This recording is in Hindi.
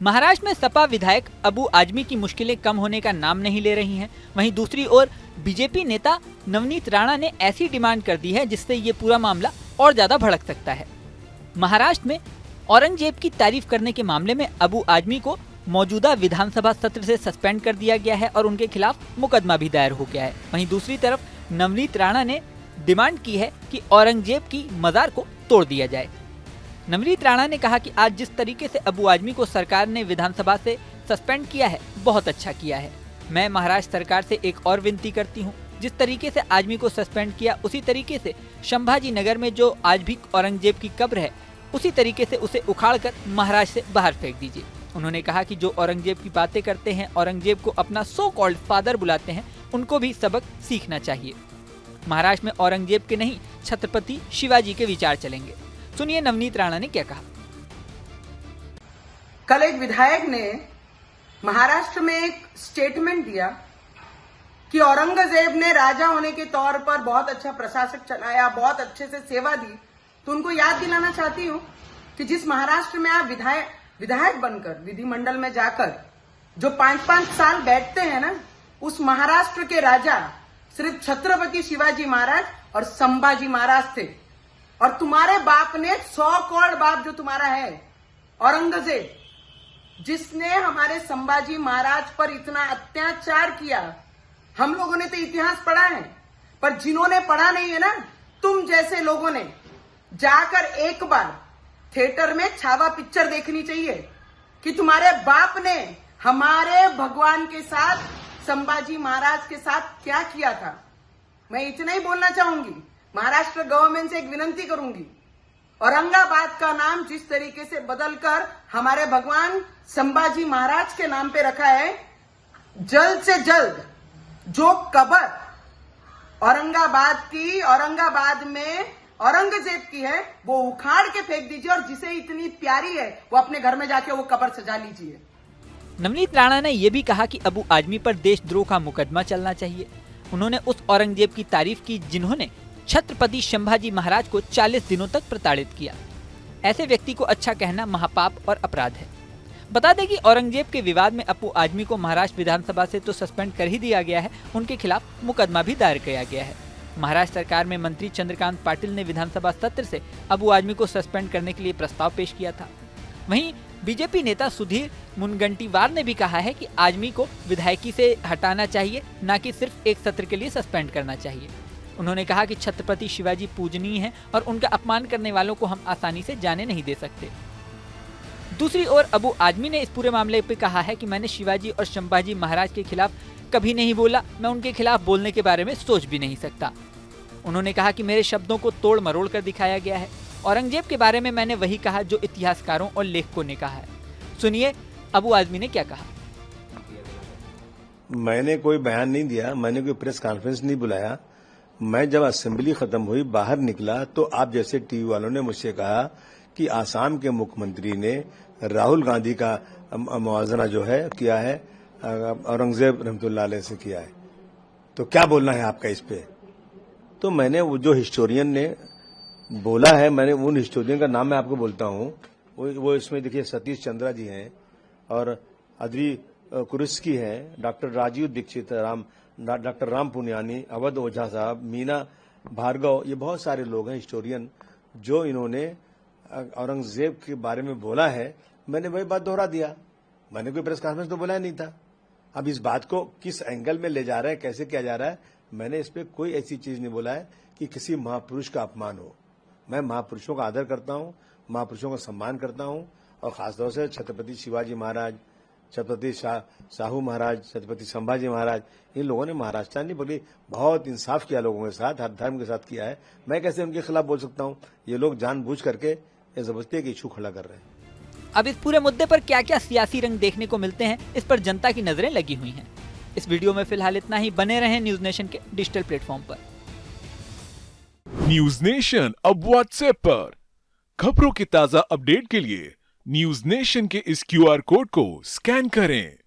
महाराष्ट्र में सपा विधायक अबू आजमी की मुश्किलें कम होने का नाम नहीं ले रही हैं। वहीं दूसरी ओर बीजेपी नेता नवनीत राणा ने ऐसी डिमांड कर दी है जिससे ये पूरा मामला और ज्यादा भड़क सकता है। महाराष्ट्र में औरंगजेब की तारीफ करने के मामले में अबू आजमी को मौजूदा विधानसभा सत्र से सस्पेंड कर दिया गया है और उनके खिलाफ मुकदमा भी दायर हो गया है। वहीं दूसरी तरफ नवनीत राणा ने डिमांड की है कि औरंगजेब की मजार को तोड़ दिया जाए। नवनीत राणा ने कहा कि आज जिस तरीके से अबू आजमी को सरकार ने विधानसभा से सस्पेंड किया है, बहुत अच्छा किया है। मैं महाराष्ट्र सरकार से एक और विनती करती हूँ, जिस तरीके से आजमी को सस्पेंड किया उसी तरीके से संभाजी नगर में जो आज भी औरंगजेब की कब्र है, उसी तरीके से उसे उखाड़कर महाराष्ट्र से बाहर फेंक दीजिए। उन्होंने कहा कि जो औरंगजेब की बातें करते हैं, औरंगजेब को अपना सो कॉल्ड फादर बुलाते हैं, उनको भी सबक सीखना चाहिए। महाराष्ट्र में औरंगजेब के नहीं, छत्रपति शिवाजी के विचार चलेंगे। सुनिए नवनीत राणा ने क्या कहा। कल एक विधायक ने महाराष्ट्र में एक स्टेटमेंट दिया कि औरंगजेब ने राजा होने के तौर पर बहुत अच्छा प्रशासक चलाया, बहुत अच्छे से सेवा दी। तो उनको याद दिलाना चाहती हूँ कि जिस महाराष्ट्र में आप विधायक बनकर विधिमंडल में जाकर जो 5-5 साल बैठते हैं ना, उस महाराष्ट्र के राजा सिर्फ छत्रपति शिवाजी महाराज और संभाजी महाराज थे। और तुम्हारे बाप ने 100 करोड़ बाप जो तुम्हारा है औरंगजेब, जिसने हमारे संभाजी महाराज पर इतना अत्याचार किया। हम लोगों ने तो इतिहास पढ़ा है, पर जिन्होंने पढ़ा नहीं है ना, तुम जैसे लोगों ने जाकर एक बार थिएटर में छावा पिक्चर देखनी चाहिए कि तुम्हारे बाप ने हमारे भगवान के साथ, संभाजी महाराज के साथ क्या किया था। मैं इतना ही बोलना चाहूंगी, महाराष्ट्र गवर्नमेंट से एक विनती करूंगी, औरंगाबाद का नाम जिस तरीके से बदलकर हमारे भगवान संभाजी महाराज के नाम पे रखा है, जल्द से जल्द जो कब्र औरंगाबाद में औरंगजेब की है, वो उखाड़ के फेंक दीजिए और जिसे इतनी प्यारी है वो अपने घर में जाके वो कब्र सजा लीजिए। नवनीत राणा ने यह भी कहा कि अबू आजमी पर देशद्रोह का मुकदमा चलना चाहिए। उन्होंने उस औरंगजेब की तारीफ की जिन्होंने छत्रपति संभाजी महाराज को 40 दिनों तक प्रताड़ित किया। ऐसे व्यक्ति को अच्छा कहना महापाप और अपराध है। बता दें कि औरंगजेब के विवाद में अबू आजमी को महाराष्ट्र विधानसभा से तो सस्पेंड कर ही दिया गया है, उनके खिलाफ मुकदमा भी दायर किया गया है। महाराष्ट्र सरकार में मंत्री चंद्रकांत पाटिल ने विधानसभा सत्र से अबू आजमी को सस्पेंड करने के लिए प्रस्ताव पेश किया था। वहीं बीजेपी नेता सुधीर मुनगंटीवार ने भी कहा है कि आजमी को विधायकी से हटाना चाहिए, न कि सिर्फ एक सत्र के लिए सस्पेंड करना चाहिए। उन्होंने कहा कि छत्रपति शिवाजी पूजनीय हैं और उनका अपमान करने वालों को हम आसानी से जाने नहीं दे सकते। दूसरी ओर अबू आजमी ने इस पूरे मामले पर कहा है कि मैंने शिवाजी और संभाजी महाराज के खिलाफ कभी नहीं बोला, मैं उनके खिलाफ बोलने के बारे में सोच भी नहीं सकता। उन्होंने कहा कि मेरे शब्दों को तोड़ मरोड़ कर दिखाया गया है। औरंगजेब के बारे में मैंने वही कहा जो इतिहासकारों और लेखकों ने कहा है। सुनिए अबू आजमी ने क्या कहा। मैंने कोई बयान नहीं दिया, मैंने कोई प्रेस कॉन्फ्रेंस नहीं बुलाया। मैं जब असेंबली खत्म हुई बाहर निकला तो आप जैसे टीवी वालों ने मुझसे कहा कि आसाम के मुख्यमंत्री ने राहुल गांधी का मुआवजा जो है किया है औरंगजेब रहमतुल्लाह अलैह से किया है, तो क्या बोलना है आपका इस पे। तो मैंने वो जो हिस्टोरियन ने बोला है, मैंने उन हिस्टोरियन का नाम मैं आपको बोलता हूँ। वो इसमें देखिए सतीश चंद्रा जी हैं और अद्री कुरुस्की हैं, डॉक्टर राजीव दीक्षित, डॉक्टर राम पुनियानी, अवध ओझा साहब, मीना भार्गव, ये बहुत सारे लोग हैं हिस्टोरियन जो इन्होंने औरंगजेब के बारे में बोला है। मैंने वही बात दोहरा दिया, मैंने कोई प्रेस कॉन्फ्रेंस तो बोला नहीं था। अब इस बात को किस एंगल में ले जा रहा है, कैसे किया जा रहा है, मैंने इस पे कोई ऐसी चीज नहीं बोला है कि किसी महापुरुष का अपमान हो। मैं महापुरुषों का आदर करता हूँ, महापुरुषों का सम्मान करता हूँ और खासतौर से छत्रपति शिवाजी महाराज, छत्रपति शाहू महाराज, छत्रपति संभाजी महाराज, इन लोगों ने महाराष्ट्र नहीं बल्कि बहुत इंसाफ किया लोगों के साथ, हर धर्म के साथ किया है। मैं कैसे उनके खिलाफ बोल सकता हूँ। ये लोग जानबूझ करके ये जबरदस्ती की इशू खड़ा कर रहे हैं। अब इस पूरे मुद्दे पर क्या क्या सियासी रंग देखने को मिलते हैं, इस पर जनता की नजरें लगी हुई हैं। इस वीडियो में फिलहाल इतना ही। बने रहें न्यूज नेशन के डिजिटल प्लेटफॉर्म पर। न्यूज नेशन अब व्हाट्सएप पर खबरों के ताजा अपडेट के लिए न्यूज नेशन के इस QR कोड को स्कैन करें।